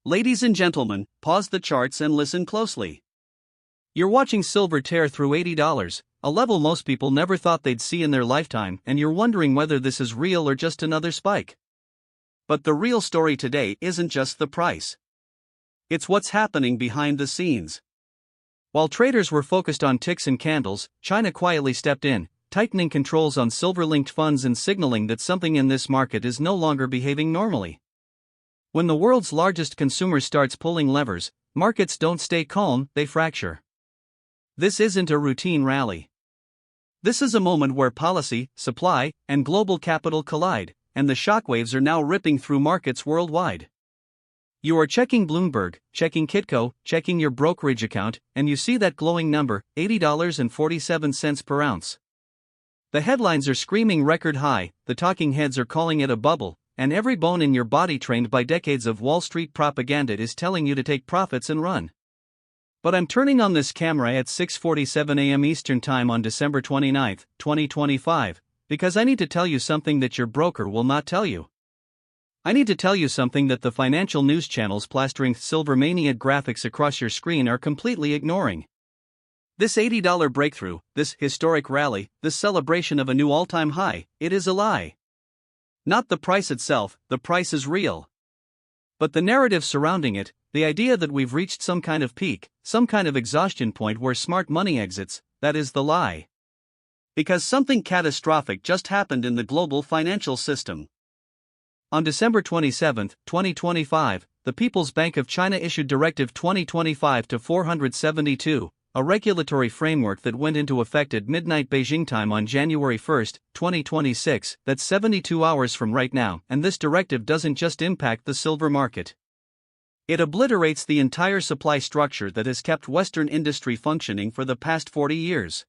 Ladies and gentlemen, pause the charts and listen closely. You're watching silver tear through $80, a level most people never thought they'd see in their lifetime, and you're wondering whether this is real or just another spike. But the real story today isn't just the price. It's what's happening behind the scenes. While traders were focused on ticks and candles, China quietly stepped in, tightening controls on silver-linked funds and signaling that something in this market is no longer behaving normally. When the world's largest consumer starts pulling levers, markets don't stay calm, they fracture. This isn't a routine rally. This is a moment where policy, supply, and global capital collide, and the shockwaves are now ripping through markets worldwide. You are checking Bloomberg, checking Kitco, checking your brokerage account, and you see that glowing number, $80.47 per ounce. The headlines are screaming record high, the talking heads are calling it a bubble, and every bone in your body trained by decades of Wall Street propaganda is telling you to take profits and run. But I'm turning on this camera at 6:47 a.m. Eastern Time on December 29, 2025, because I need to tell you something that your broker will not tell you. I need to tell you something that the financial news channels plastering silver mania graphics across your screen are completely ignoring. This $80 breakthrough, this historic rally, this celebration of a new all-time high, it is a lie. Not the price itself, the price is real. But the narrative surrounding it, the idea that we've reached some kind of peak, some kind of exhaustion point where smart money exits, that is the lie. Because something catastrophic just happened in the global financial system. On December 27, 2025, the People's Bank of China issued Directive 2025-472, a regulatory framework that went into effect at midnight Beijing time on January 1, 2026, that's 72 hours from right now, and this directive doesn't just impact the silver market. It obliterates the entire supply structure that has kept Western industry functioning for the past 40 years.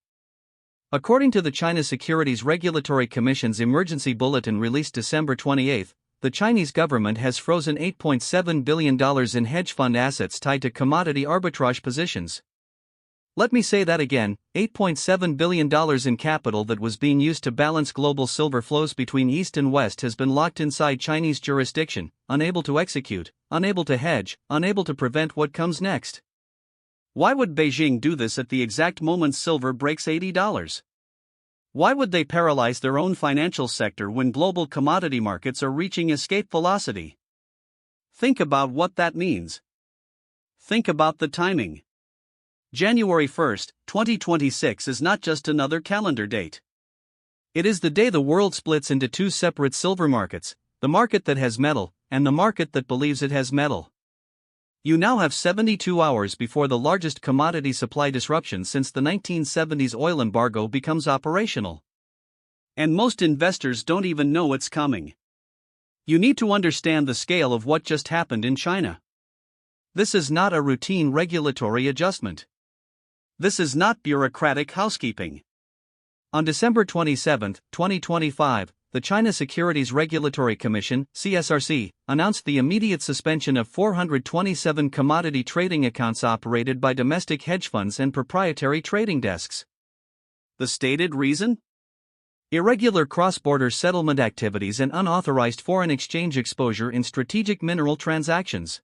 According to the China Securities Regulatory Commission's emergency bulletin released December 28, the Chinese government has frozen $8.7 billion in hedge fund assets tied to commodity arbitrage positions. Let me say that again, $8.7 billion in capital that was being used to balance global silver flows between East and West has been locked inside Chinese jurisdiction, unable to execute, unable to hedge, unable to prevent what comes next. Why would Beijing do this at the exact moment silver breaks $80? Why would they paralyze their own financial sector when global commodity markets are reaching escape velocity? Think about what that means. Think about the timing. January 1, 2026 is not just another calendar date. It is the day the world splits into two separate silver markets, the market that has metal, and the market that believes it has metal. You now have 72 hours before the largest commodity supply disruption since the 1970s oil embargo becomes operational. And most investors don't even know it's coming. You need to understand the scale of what just happened in China. This is not a routine regulatory adjustment. This is not bureaucratic housekeeping. On December 27, 2025, the China Securities Regulatory Commission, CSRC, announced the immediate suspension of 427 commodity trading accounts operated by domestic hedge funds and proprietary trading desks. The stated reason? Irregular cross-border settlement activities and unauthorized foreign exchange exposure in strategic mineral transactions.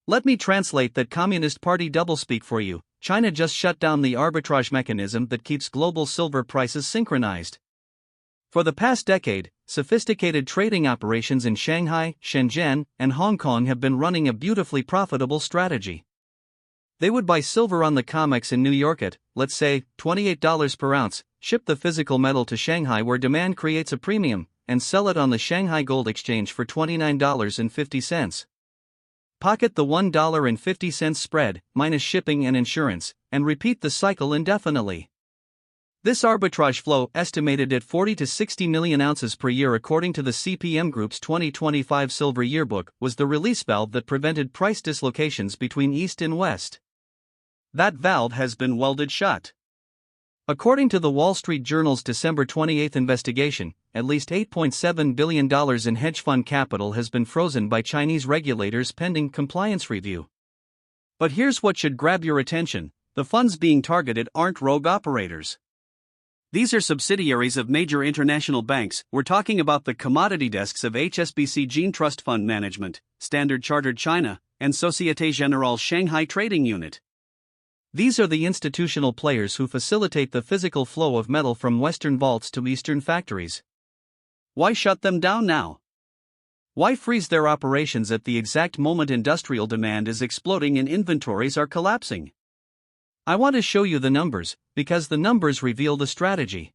Let me translate that Communist Party doublespeak for you. China just shut down the arbitrage mechanism that keeps global silver prices synchronized. For the past decade, sophisticated trading operations in Shanghai, Shenzhen, and Hong Kong have been running a beautifully profitable strategy. They would buy silver on the COMEX in New York at, let's say, $28 per ounce, ship the physical metal to Shanghai where demand creates a premium, and sell it on the Shanghai Gold Exchange for $29.50. Pocket the $1.50 spread, minus shipping and insurance, and repeat the cycle indefinitely. This arbitrage flow, estimated at 40 to 60 million ounces per year according to the CPM Group's 2025 Silver Yearbook, was the release valve that prevented price dislocations between East and West. That valve has been welded shut. According to the Wall Street Journal's December 28 investigation, at least $8.7 billion in hedge fund capital has been frozen by Chinese regulators pending compliance review. But here's what should grab your attention: the funds being targeted aren't rogue operators. These are subsidiaries of major international banks. We're talking about the commodity desks of HSBC Gene Trust Fund Management, Standard Chartered China, and Société Générale Shanghai Trading Unit. These are the institutional players who facilitate the physical flow of metal from Western vaults to Eastern factories. Why shut them down now? Why freeze their operations at the exact moment industrial demand is exploding and inventories are collapsing? I want to show you the numbers, because the numbers reveal the strategy.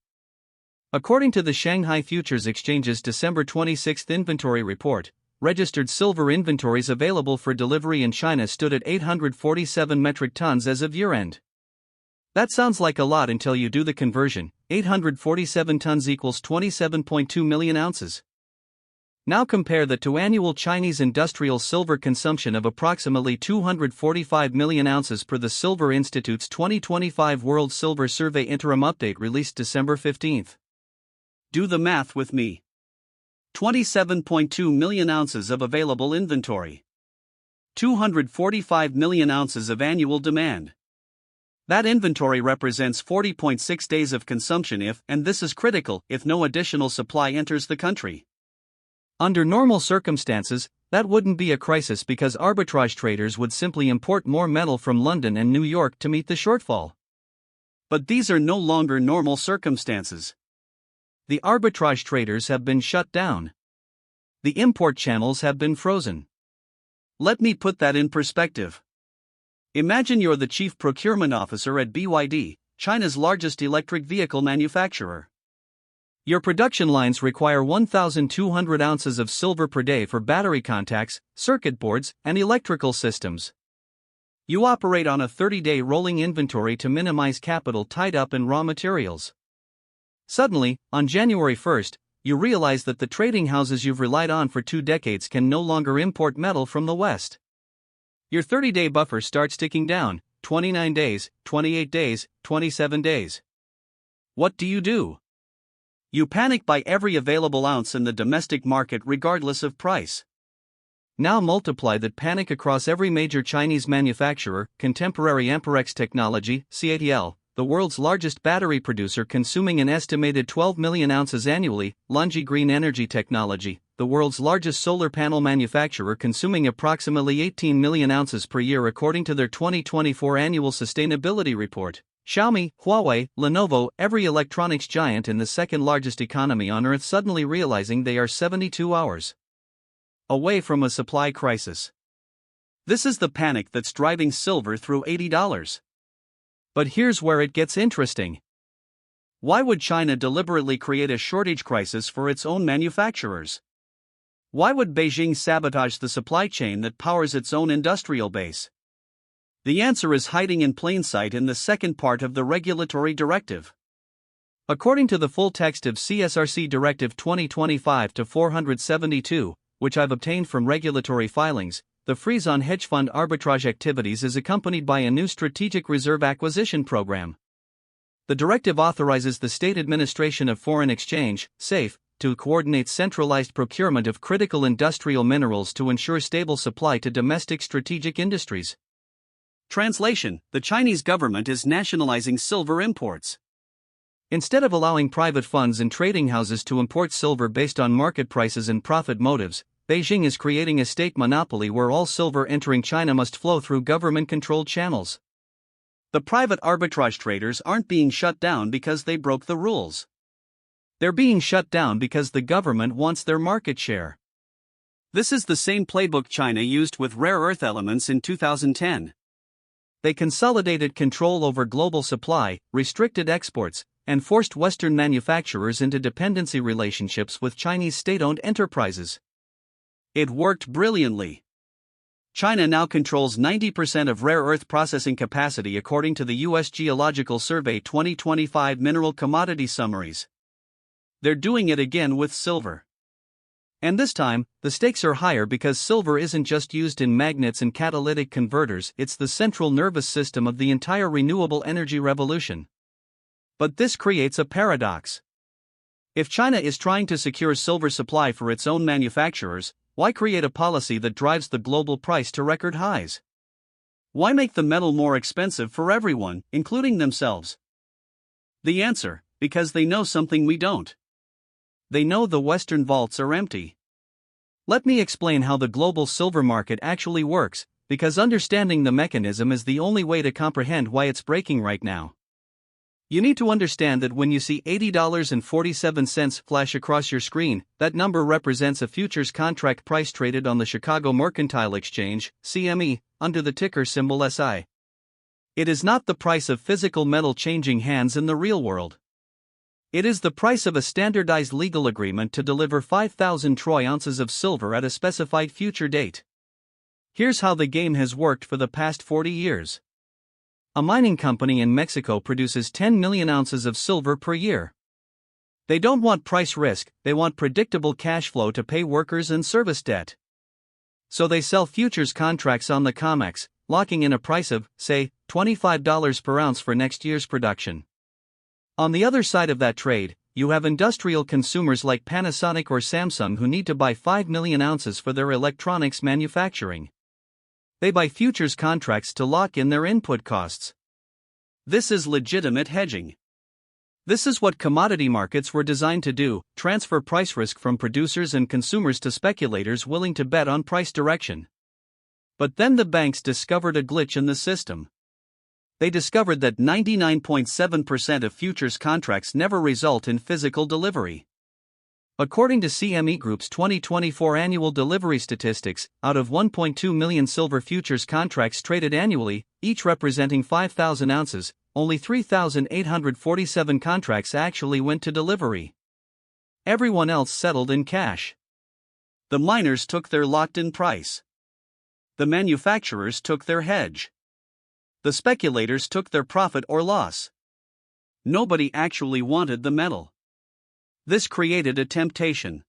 According to the Shanghai Futures Exchange's December 26 inventory report, registered silver inventories available for delivery in China stood at 847 metric tons as of year-end. That sounds like a lot until you do the conversion. 847 tons equals 27.2 million ounces. Now compare that to annual Chinese industrial silver consumption of approximately 245 million ounces per the Silver Institute's 2025 World Silver Survey Interim Update released December 15. Do the math with me. 27.2 million ounces of available inventory. 245 million ounces of annual demand. That inventory represents 40.6 days of consumption if, and this is critical, if no additional supply enters the country. Under normal circumstances, that wouldn't be a crisis because arbitrage traders would simply import more metal from London and New York to meet the shortfall. But these are no longer normal circumstances. The arbitrage traders have been shut down. The import channels have been frozen. Let me put that in perspective. Imagine you're the chief procurement officer at BYD, China's largest electric vehicle manufacturer. Your production lines require 1,200 ounces of silver per day for battery contacts, circuit boards, and electrical systems. You operate on a 30-day rolling inventory to minimize capital tied up in raw materials. Suddenly, on January 1st, you realize that the trading houses you've relied on for 2 decades can no longer import metal from the West. Your 30-day buffer starts ticking down, 29 days, 28 days, 27 days. What do? You panic buy every available ounce in the domestic market regardless of price. Now multiply that panic across every major Chinese manufacturer. Contemporary Amperex Technology, CATL, the world's largest battery producer consuming an estimated 12 million ounces annually. LONGi Green Energy Technology, the world's largest solar panel manufacturer consuming approximately 18 million ounces per year according to their 2024 annual sustainability report. Xiaomi, Huawei, Lenovo, every electronics giant in the second largest economy on Earth suddenly realizing they are 72 hours away from a supply crisis. This is the panic that's driving silver through $80. But here's where it gets interesting. Why would China deliberately create a shortage crisis for its own manufacturers? Why would Beijing sabotage the supply chain that powers its own industrial base? The answer is hiding in plain sight in the second part of the regulatory directive. According to the full text of CSRC Directive 2025-472, which I've obtained from regulatory filings, the freeze on hedge fund arbitrage activities is accompanied by a new Strategic Reserve Acquisition Program. The directive authorizes the State Administration of Foreign Exchange, SAFE, to coordinate centralized procurement of critical industrial minerals to ensure stable supply to domestic strategic industries. Translation: the Chinese government is nationalizing silver imports. Instead of allowing private funds and trading houses to import silver based on market prices and profit motives, Beijing is creating a state monopoly where all silver entering China must flow through government-controlled channels. The private arbitrage traders aren't being shut down because they broke the rules. They're being shut down because the government wants their market share. This is the same playbook China used with rare earth elements in 2010. They consolidated control over global supply, restricted exports, and forced Western manufacturers into dependency relationships with Chinese state-owned enterprises. It worked brilliantly. China now controls 90% of rare earth processing capacity according to the U.S. Geological Survey 2025 mineral commodity summaries. They're doing it again with silver. And this time, the stakes are higher because silver isn't just used in magnets and catalytic converters, it's the central nervous system of the entire renewable energy revolution. But this creates a paradox. If China is trying to secure silver supply for its own manufacturers, why create a policy that drives the global price to record highs? Why make the metal more expensive for everyone, including themselves? The answer: because they know something we don't. They know the Western vaults are empty. Let me explain how the global silver market actually works, because understanding the mechanism is the only way to comprehend why it's breaking right now. You need to understand that when you see $80.47 flash across your screen, that number represents a futures contract price traded on the Chicago Mercantile Exchange, CME, under the ticker symbol SI. It is not the price of physical metal changing hands in the real world. It is the price of a standardized legal agreement to deliver 5,000 troy ounces of silver at a specified future date. Here's how the game has worked for the past 40 years. A mining company in Mexico produces 10 million ounces of silver per year. They don't want price risk, they want predictable cash flow to pay workers and service debt. So they sell futures contracts on the COMEX, locking in a price of, say, $25 per ounce for next year's production. On the other side of that trade, you have industrial consumers like Panasonic or Samsung who need to buy 5 million ounces for their electronics manufacturing. They buy futures contracts to lock in their input costs. This is legitimate hedging. This is what commodity markets were designed to do: transfer price risk from producers and consumers to speculators willing to bet on price direction. But then the banks discovered a glitch in the system. They discovered that 99.7% of futures contracts never result in physical delivery. According to CME Group's 2024 annual delivery statistics, out of 1.2 million silver futures contracts traded annually, each representing 5,000 ounces, only 3,847 contracts actually went to delivery. Everyone else settled in cash. The miners took their locked-in price. The manufacturers took their hedge. The speculators took their profit or loss. Nobody actually wanted the metal. This created a temptation.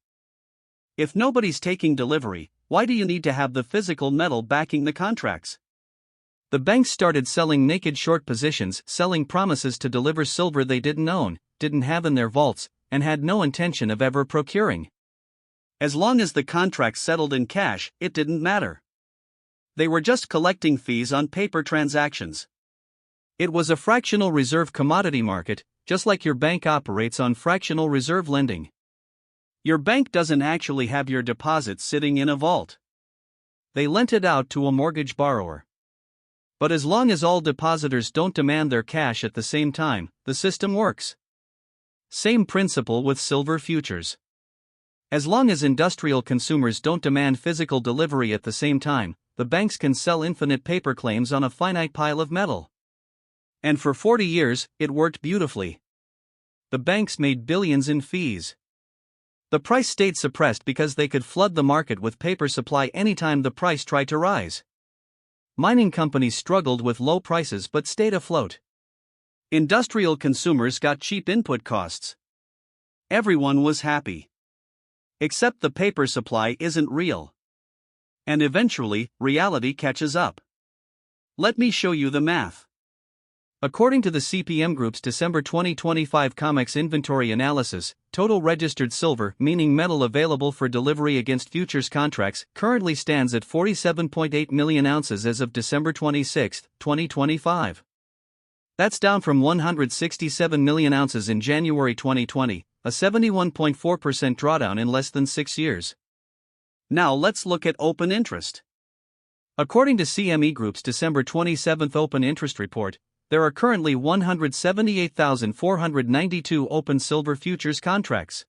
If nobody's taking delivery, why do you need to have the physical metal backing the contracts? The banks started selling naked short positions, selling promises to deliver silver they didn't own, didn't have in their vaults, and had no intention of ever procuring. As long as the contract settled in cash, it didn't matter. They were just collecting fees on paper transactions. It was a fractional reserve commodity market, just like your bank operates on fractional reserve lending. Your bank doesn't actually have your deposits sitting in a vault. They lent it out to a mortgage borrower. But as long as all depositors don't demand their cash at the same time, the system works. Same principle with silver futures. As long as industrial consumers don't demand physical delivery at the same time, the banks can sell infinite paper claims on a finite pile of metal. And for 40 years, it worked beautifully. The banks made billions in fees. The price stayed suppressed because they could flood the market with paper supply anytime the price tried to rise. Mining companies struggled with low prices but stayed afloat. Industrial consumers got cheap input costs. Everyone was happy. Except the paper supply isn't real. And eventually, reality catches up. Let me show you the math. According to the CPM Group's December 2025 COMEX inventory analysis, total registered silver, meaning metal available for delivery against futures contracts, currently stands at 47.8 million ounces as of December 26, 2025. That's down from 167 million ounces in January 2020, a 71.4% drawdown in less than 6 years. Now let's look at open interest. According to CME Group's December 27 open interest report, there are currently 178,492 open silver futures contracts.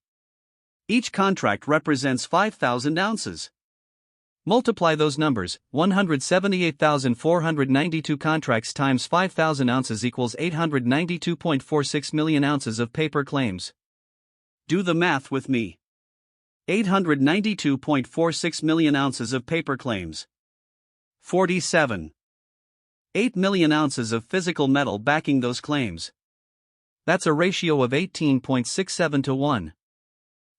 Each contract represents 5,000 ounces. Multiply those numbers: 178,492 contracts times 5,000 ounces equals 892.46 million ounces of paper claims. Do the math with me. 892.46 million ounces of paper claims. 47. 8 million ounces of physical metal backing those claims. That's a ratio of 18.67 to 1.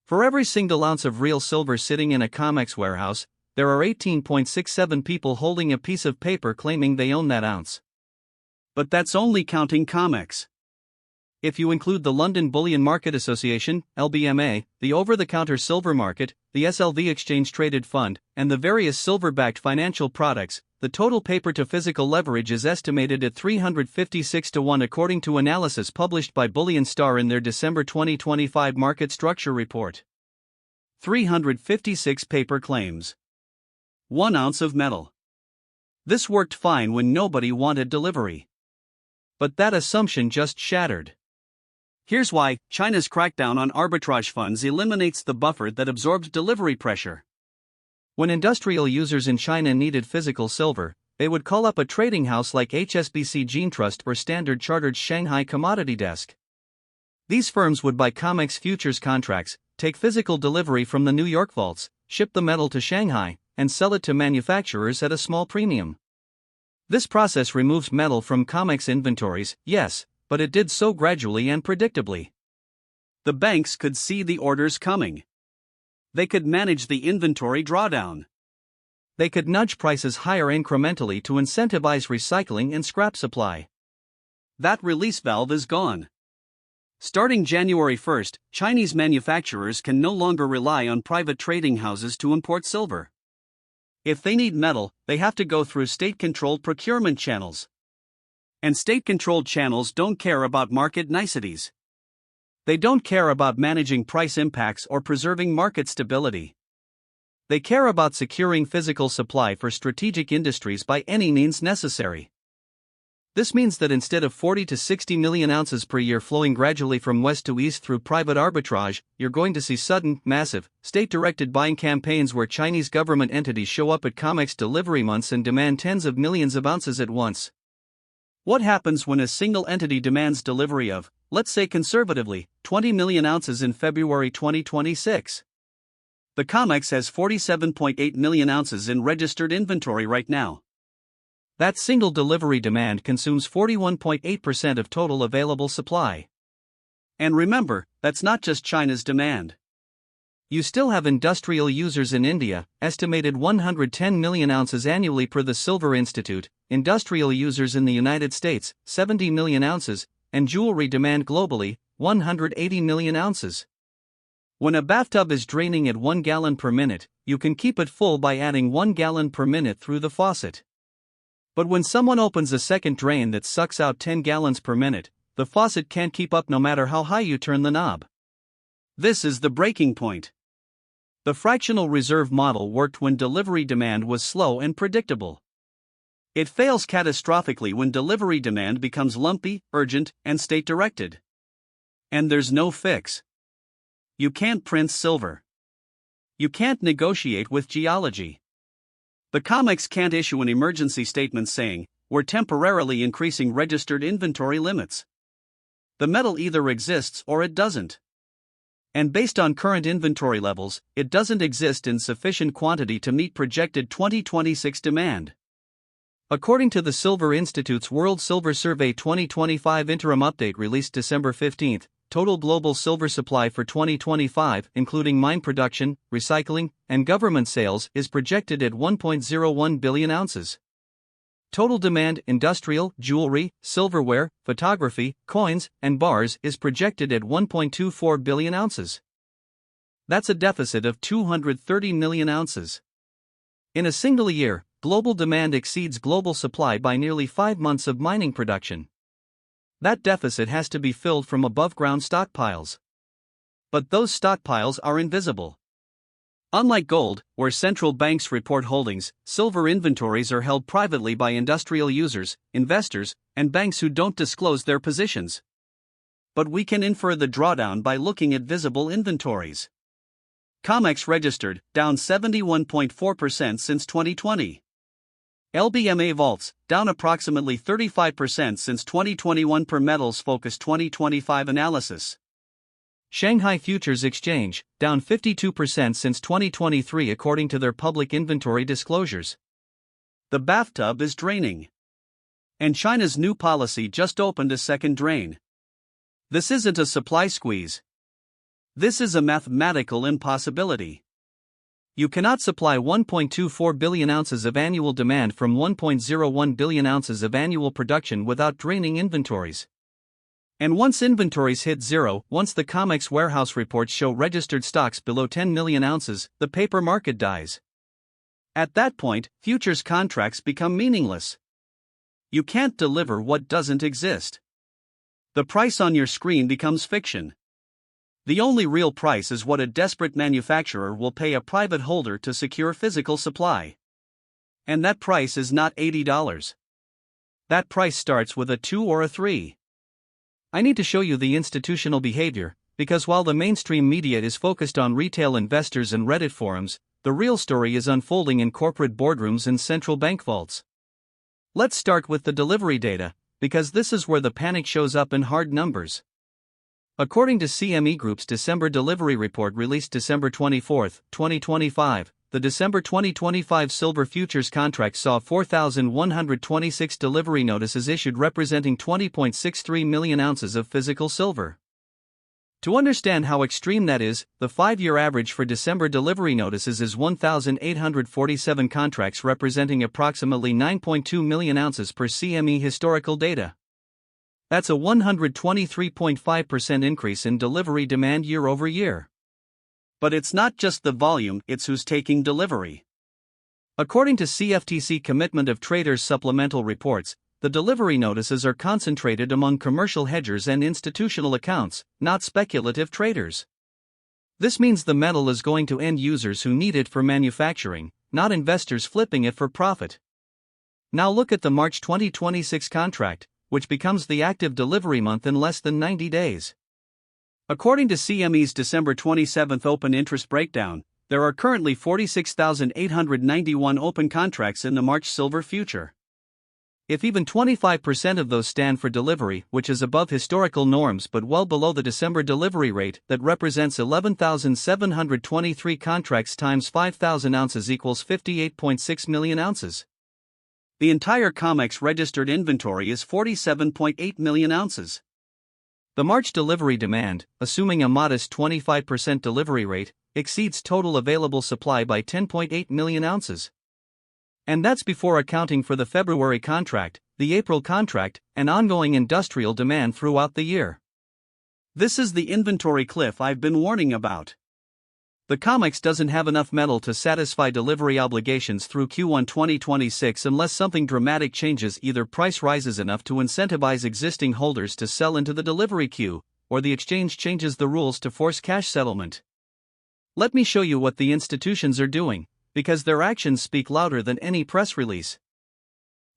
For every single ounce of real silver sitting in a COMEX warehouse, there are 18.67 people holding a piece of paper claiming they own that ounce. But that's only counting COMEX. If you include the London Bullion Market Association, LBMA, the over-the-counter silver market, the SLV Exchange Traded Fund, and the various silver-backed financial products, the total paper-to-physical leverage is estimated at 356 to 1 according to analysis published by Bullion Star in their December 2025 Market Structure Report. 356 paper claims. 1 ounce of metal. This worked fine when nobody wanted delivery. But that assumption just shattered. Here's why: China's crackdown on arbitrage funds eliminates the buffer that absorbed delivery pressure. When industrial users in China needed physical silver, they would call up a trading house like HSBC Trust or Standard Chartered's Shanghai commodity desk. These firms would buy COMEX futures contracts, take physical delivery from the New York vaults, ship the metal to Shanghai, and sell it to manufacturers at a small premium. This process removed metal from COMEX inventories, yes, but it did so gradually and predictably. The banks could see the orders coming. They could manage the inventory drawdown. They could nudge prices higher incrementally to incentivize recycling and scrap supply. That release valve is gone. Starting January 1st, Chinese manufacturers can no longer rely on private trading houses to import silver. If they need metal, they have to go through state-controlled procurement channels. And state-controlled channels don't care about market niceties. They don't care about managing price impacts or preserving market stability. They care about securing physical supply for strategic industries by any means necessary. This means that instead of 40 to 60 million ounces per year flowing gradually from west to east through private arbitrage, you're going to see sudden, massive, state-directed buying campaigns where Chinese government entities show up at COMEX delivery months and demand tens of millions of ounces at once. What happens when a single entity demands delivery of, let's say conservatively, 20 million ounces in February 2026? The COMEX has 47.8 million ounces in registered inventory right now. That single delivery demand consumes 41.8% of total available supply. And remember, that's not just China's demand. You still have industrial users in India, estimated 110 million ounces annually per the Silver Institute, industrial users in the United States, 70 million ounces, and jewelry demand globally, 180 million ounces. When a bathtub is draining at 1 gallon per minute, you can keep it full by adding 1 gallon per minute through the faucet. But when someone opens a second drain that sucks out 10 gallons per minute, the faucet can't keep up no matter how high you turn the knob. This is the breaking point. The fractional reserve model worked when delivery demand was slow and predictable. It fails catastrophically when delivery demand becomes lumpy, urgent, and state-directed. And there's no fix. You can't print silver. You can't negotiate with geology. The COMEX can't issue an emergency statement saying, "We're temporarily increasing registered inventory limits." The metal either exists or it doesn't. And based on current inventory levels, it doesn't exist in sufficient quantity to meet projected 2026 demand. According to the Silver Institute's World Silver Survey 2025 interim update released December 15, total global silver supply for 2025, including mine production, recycling, and government sales, is projected at 1.01 billion ounces. Total demand, industrial, jewelry, silverware, photography, coins, and bars, is projected at 1.24 billion ounces. That's a deficit of 230 million ounces. In a single year, global demand exceeds global supply by nearly 5 months of mining production. That deficit has to be filled from above-ground stockpiles. But those stockpiles are invisible. Unlike gold, where central banks report holdings, silver inventories are held privately by industrial users, investors, and banks who don't disclose their positions. But we can infer the drawdown by looking at visible inventories. COMEX registered, down 71.4% since 2020. LBMA vaults, down approximately 35% since 2021 per Metals Focus 2025 analysis. Shanghai Futures Exchange, down 52% since 2023 according to their public inventory disclosures. The bathtub is draining. And China's new policy just opened a second drain. This isn't a supply squeeze. This is a mathematical impossibility. You cannot supply 1.24 billion ounces of annual demand from 1.01 billion ounces of annual production without draining inventories. And once inventories hit zero, once the COMEX warehouse reports show registered stocks below 10 million ounces, the paper market dies. At that point, futures contracts become meaningless. You can't deliver what doesn't exist. The price on your screen becomes fiction. The only real price is what a desperate manufacturer will pay a private holder to secure physical supply. And that price is not $80. That price starts with a 2 or a 3. I need to show you the institutional behavior, because while the mainstream media is focused on retail investors and Reddit forums, the real story is unfolding in corporate boardrooms and central bank vaults. Let's start with the delivery data, because this is where the panic shows up in hard numbers. According to CME Group's December delivery report released December 24, 2025, the December 2025 silver futures contract saw 4,126 delivery notices issued representing 20.63 million ounces of physical silver. To understand how extreme that is, the 5-year average for December delivery notices is 1,847 contracts representing approximately 9.2 million ounces per CME historical data. That's a 123.5% increase in delivery demand year over year. But it's not just the volume, it's who's taking delivery. According to CFTC Commitment of Traders supplemental reports, the delivery notices are concentrated among commercial hedgers and institutional accounts, not speculative traders. This means the metal is going to end users who need it for manufacturing, not investors flipping it for profit. Now look at the March 2026 contract, which becomes the active delivery month in less than 90 days. According to CME's December 27 open interest breakdown, there are currently 46,891 open contracts in the March silver future. If even 25% of those stand for delivery, which is above historical norms but well below the December delivery rate, that represents 11,723 contracts times 5,000 ounces equals 58.6 million ounces. The entire COMEX registered inventory is 47.8 million ounces. The March delivery demand, assuming a modest 25% delivery rate, exceeds total available supply by 10.8 million ounces. And that's before accounting for the February contract, the April contract, and ongoing industrial demand throughout the year. This is the inventory cliff I've been warning about. The COMEX doesn't have enough metal to satisfy delivery obligations through Q1 2026 unless something dramatic changes, either price rises enough to incentivize existing holders to sell into the delivery queue, or the exchange changes the rules to force cash settlement. Let me show you what the institutions are doing, because their actions speak louder than any press release.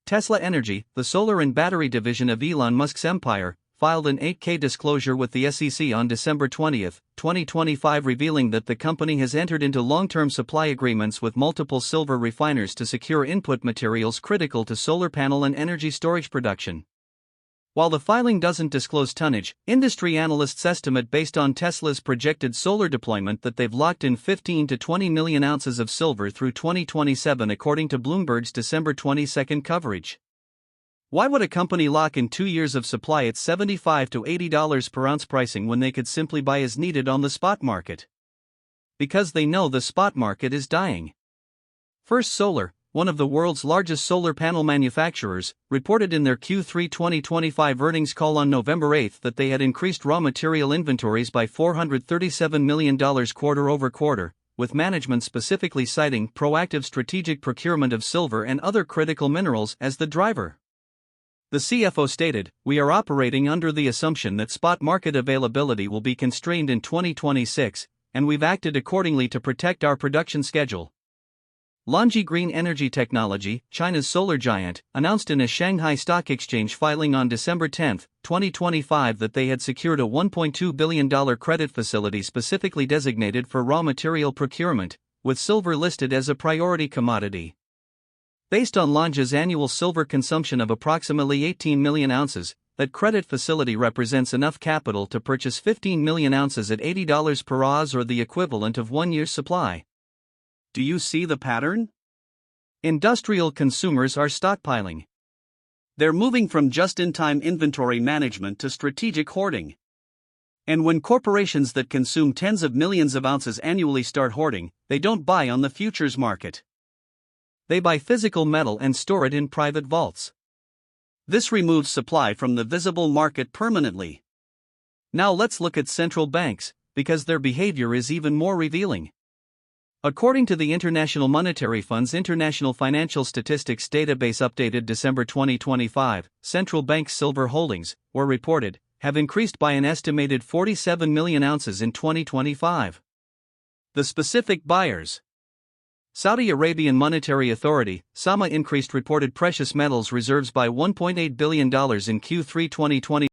Tesla Energy, the solar and battery division of Elon Musk's empire, filed an 8K disclosure with the SEC on December 20, 2025, revealing that the company has entered into long-term supply agreements with multiple silver refiners to secure input materials critical to solar panel and energy storage production. While the filing doesn't disclose tonnage, industry analysts estimate based on Tesla's projected solar deployment that they've locked in 15 to 20 million ounces of silver through 2027 according to Bloomberg's December 22 coverage. Why would a company lock in 2 years of supply at $75 to $80 per ounce pricing when they could simply buy as needed on the spot market? Because they know the spot market is dying. First Solar, one of the world's largest solar panel manufacturers, reported in their Q3 2025 earnings call on November 8 that they had increased raw material inventories by $437 million quarter over quarter, with management specifically citing proactive strategic procurement of silver and other critical minerals as the driver. The CFO stated, "We are operating under the assumption that spot market availability will be constrained in 2026, and we've acted accordingly to protect our production schedule." LONGi Green Energy Technology, China's solar giant, announced in a Shanghai stock exchange filing on December 10, 2025 that they had secured a $1.2 billion credit facility specifically designated for raw material procurement, with silver listed as a priority commodity. Based on LONGi's annual silver consumption of approximately 18 million ounces, that credit facility represents enough capital to purchase 15 million ounces at $80 per oz or the equivalent of 1 year's supply. Do you see the pattern? Industrial consumers are stockpiling. They're moving from just-in-time inventory management to strategic hoarding. And when corporations that consume tens of millions of ounces annually start hoarding, they don't buy on the futures market. They buy physical metal and store it in private vaults. This removes supply from the visible market permanently. Now let's look at central banks, because their behavior is even more revealing. According to the International Monetary Fund's International Financial Statistics Database updated December 2025, central bank silver holdings, were reported, have increased by an estimated 47 million ounces in 2025. The specific buyers. Saudi Arabian Monetary Authority, SAMA increased reported precious metals reserves by $1.8 billion in Q3 2020.